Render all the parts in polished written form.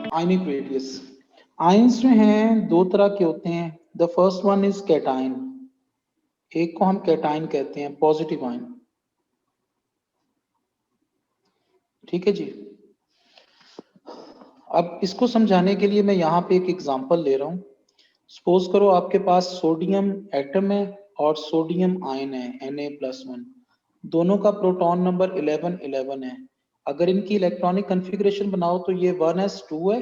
Ionic radius. Ions जो हैं दो तरह के होते हैं। The first one is cation, एक को हम कैटाइन कहते हैं, पॉजिटिव आयन। ठीक है जी। अब इसको समझाने के लिए मैं यहाँ पे एक एग्जांपल ले रहा हूँ। सपोज करो आपके पास सोडियम एटम है और सोडियम आयन है Na+1, दोनों का प्रोटॉन नंबर 11 है। अगर इनकी इलेक्ट्रॉनिक कॉन्फ़िगरेशन बनाओ तो ये 1s2 है,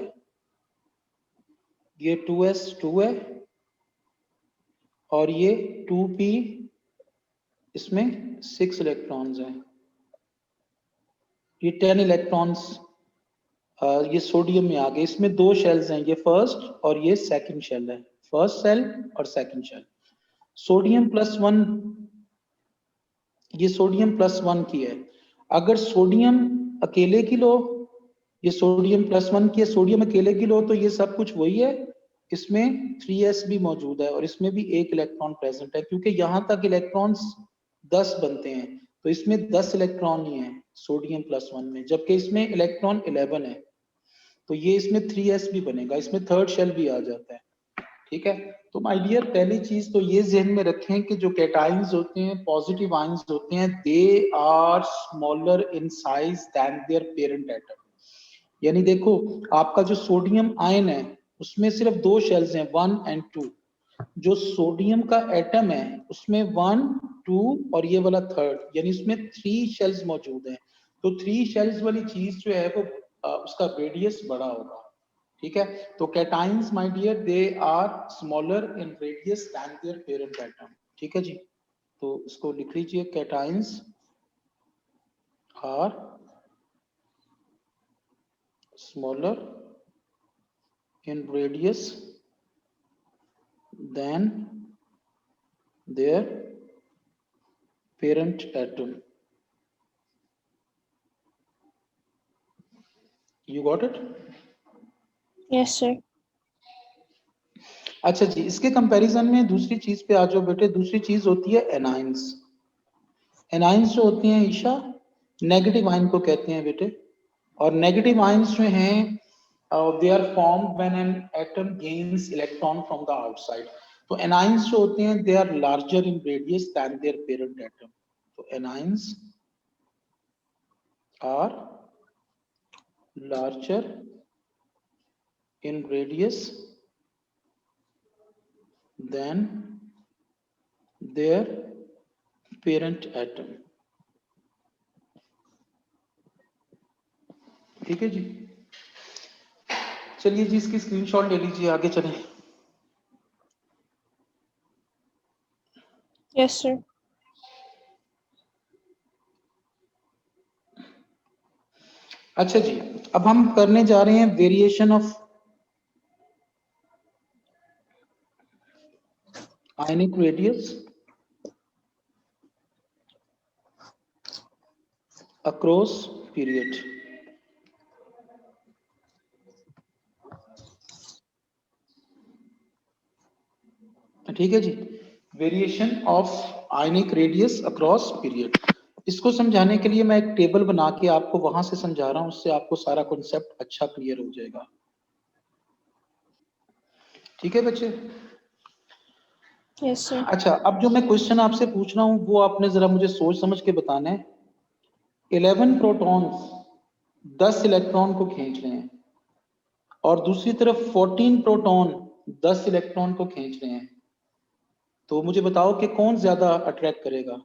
ये 2s2 है और ये 2p, इसमें 6 इलेक्ट्रॉन्स हैं। ये 10 इलेक्ट्रॉन्स ये सोडियम में आ गए। इसमें दो शेल्स हैं, ये फर्स्ट और ये सेकंड शेल है, फर्स्ट शेल और सेकंड शेल। सोडियम +1, ये सोडियम +1 की है। अगर सोडियम अकेले की लो, ये सोडियम +1 की है, सोडियम अकेले की लो तो ये सब कुछ वही है, इसमें 3s भी मौजूद है और इसमें भी एक इलेक्ट्रॉन प्रेजेंट है, क्योंकि यहां तक इलेक्ट्रॉन्स 10 बनते हैं तो इसमें 10 इलेक्ट्रॉन ही है सोडियम +1 में, जबकि इसमें इलेक्ट्रॉन 11 है तो ये इसमें 3s भी बनेगा, इसमें थर्ड शेल भी आ जाता है। ठीक है, तो माय डियर पहली चीज तो ये जहन में रखें कि जो कैटाइंस होते हैं, पॉजिटिव आयंस होते हैं, they are smaller in size than their parent atom. यानी देखो आपका जो सोडियम आयन है उसमें सिर्फ दो शेल्स हैं, 1 एंड 2। जो सोडियम का एटम है उसमें 1, 2 और ये वाला थर्ड, यानी इसमें 3 शेल्स मौजूद हैं। तो 3 शेल्स वाली चीज जो है वो उसका रेडियस बड़ा होगा। ठीक है, तो cations my dear they are smaller in radius than their parent atom. ठीक है जी, तो इसको लिख लीजिए, cations are smaller in radius than their parent atom. You got it? Yes sir. अच्छा जी, इसके कंपैरिजन में दूसरी चीज पे आ जाओ बेटे। दूसरी चीज होती है एनाइंस। एनाइंस जो होती हैं ईशा, नेगेटिव आयन को कहते हैं बेटे। और नेगेटिव आयंस जो हैं they are formed when an atom gains electron from the outside. तो एनाइंस जो होते हैं they are larger in radius than their parent atom. तो anions are larger in radius than their parent atom. ठीक है जी, चलिए जी इसकी स्क्रीनशॉट ले लीजिए, आगे चलें। Yes sir. अच्छा जी, अब हम करने जा रहे हैं variation of ionic radius across period. ठीक है जी, variation of ionic radius across period. इसको समझाने के लिए मैं एक टेबल बना के आपको वहां से समझा रहा हूं, उससे आपको सारा कॉन्सेप्ट अच्छा क्लियर हो जाएगा। ठीक है बच्चे? Yes sir. अच्छा, अब जो मैं क्वेश्चन आपसे पूछ रहा हूं वो आपने जरा मुझे सोच समझ के बताना है। 11 प्रोटॉन्स 10 इलेक्ट्रॉन को खींच रहे हैं और दूसरी तरफ 14 प्रोटॉन 10 इलेक्ट्रॉन को खींच रहे हैं, तो मुझे बताओ कि कौन ज्यादा अट्रैक्ट करेगा?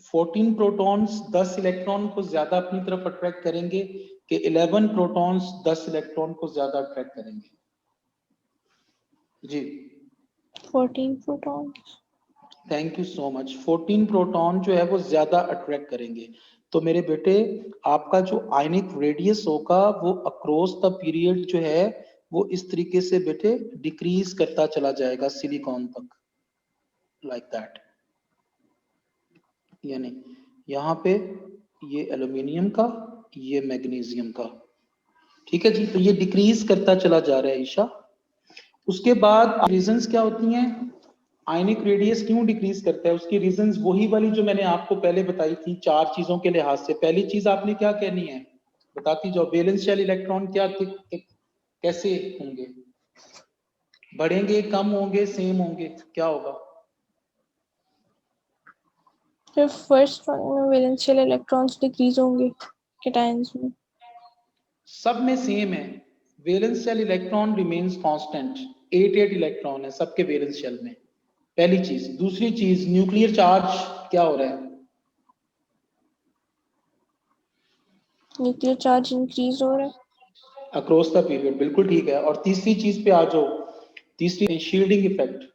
14 प्रोटॉन्स 10 इलेक्ट्रॉन को ज्यादा अपनी तरफ अट्रैक्ट करेंगे कि 11 प्रोटॉन्स 10 इलेक्ट्रॉन को ज्यादा अट्रैक्ट करेंगे? जी 14 protons. Thank you so much. 14 proton जो है वो ज्यादा अट्रैक्ट करेंगे। तो मेरे बेटे आपका जो आयनिक रेडियस होगा वो अक्रॉस द पीरियड जो है वो इस तरीके से बेटे डिक्रीज करता चला जाएगा सिलिकॉन तक, लाइक दैट। यानी यहाँ पे ये एल्यूमिनियम का, ये मैग्नीशियम का। ठीक है जी, तो ये डिक्रीज करता चला जा रहा है ईशा। उसके बाद रीजंस क्या होती हैं, आयनिक रेडियस क्यों डिक्रीज करता है, उसकी रीजंस वही वाली जो मैंने आपको पहले बताई थी 4 चीजों के लिहाज से। पहली चीज आपने क्या कहनी है, बताती जाओ। वैलेंस शेल इलेक्ट्रॉन क्या कैसे होंगे? बढ़ेंगे, कम होंगे, सेम होंगे, क्या होगा? फिर फर्स्ट वन में वैलेंशियल इलेक्ट्रॉन्स डिक्रीज होंगे कैटायंस में। सब में सेम है, valence shell electron remains constant, 8 electron है सबके वैलेंस शेल में, पहली चीज। दूसरी चीज, न्यूक्लियर चार्ज क्या हो रहा है? न्यूक्लियर चार्ज इंक्रीज हो रहा है अक्रॉस द पीरियड, बिल्कुल ठीक है। और तीसरी चीज पे आ जाओ, तीसरी शील्डिंग इफेक्ट।